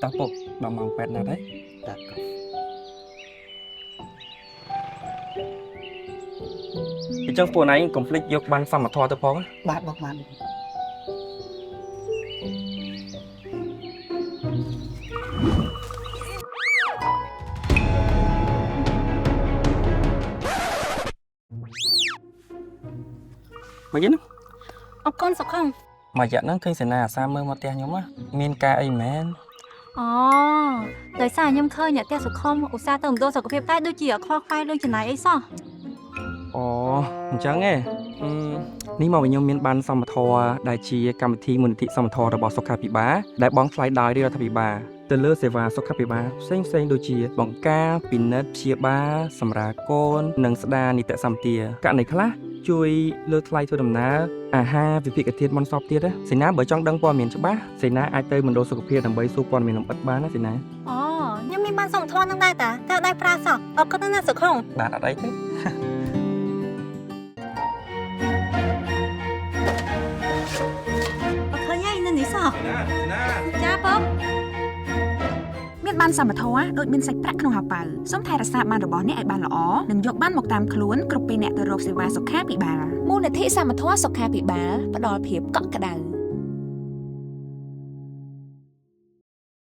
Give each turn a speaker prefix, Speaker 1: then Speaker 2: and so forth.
Speaker 1: តោះពុកដល់ម៉ោង8ណាត់ហើយចាអញ្ចឹងពួកណៃកុំភ្លេចយកបានសមត្ថភាពទៅផងបាទបងបានមកយើងអរគុណសុខមករយៈហ្នឹងឃើញសេនាអាសាមើលមកផ្ទះខ្ញុំមានការអីមែន
Speaker 2: អូដោយសារខ្ញុំឃើញអ្នកផ្ទះសុខុមឧស្សាហ៍ទៅមណ្ឌលសុខភាពតែដូចជាខ្វល់ខ្វាយលុយចំណាយអីសោះ
Speaker 1: អូអញ្ចឹងឯងនេះមកវិញខ្ញុំមានបានសមត្ថភាពដែលជាកម្មវិធីមូលនិធិសមត្ថភាពរបស់សុខាភិបាលដែលបងថ្លៃដោយរដ្ឋាភិបាលទៅលើសេវាសុខាភិបាលផ្សេងដូចជាបង្ការពិនិត្យព្យាបាលសម្រាលកូននិងស្ដារនីតិសម្បទាករណីខ្លះជួយលើថ្លៃធ្វើដំណើរអាហារវិភាគធាតុបនសពទៀតសេនាបើចង់ដឹងព័ត៌មានច្បាស់សេនាអាចទៅមណ្ឌលសុខភាពដើម្បីសួរព័ត៌មានលម្អិតបានណាសេនា
Speaker 2: អូខ្ញុំមានបានសមត្ថភាពនឹងដែរតាតែអត់ដែរប្រើសោះអរគុណណាស់សុខុម
Speaker 1: បាទអត់អីទេ
Speaker 2: ចាពុក
Speaker 3: មានបានសមត្ថភាពដូចមានសាច់ប្រាក់ក្នុងហោប៉ៅសូមថែរក្សាបានរបស់អ្នកឲ្យបានល្អនិងយកបានមកតាមខ្លួនគ្រប់ពេលអ្នកទៅរកសេវាសុខាភិបាល
Speaker 4: មូលនិធិសមត្ថភាពសុខាភិបាលផ្ដល់ភាពកក់ក្ដៅ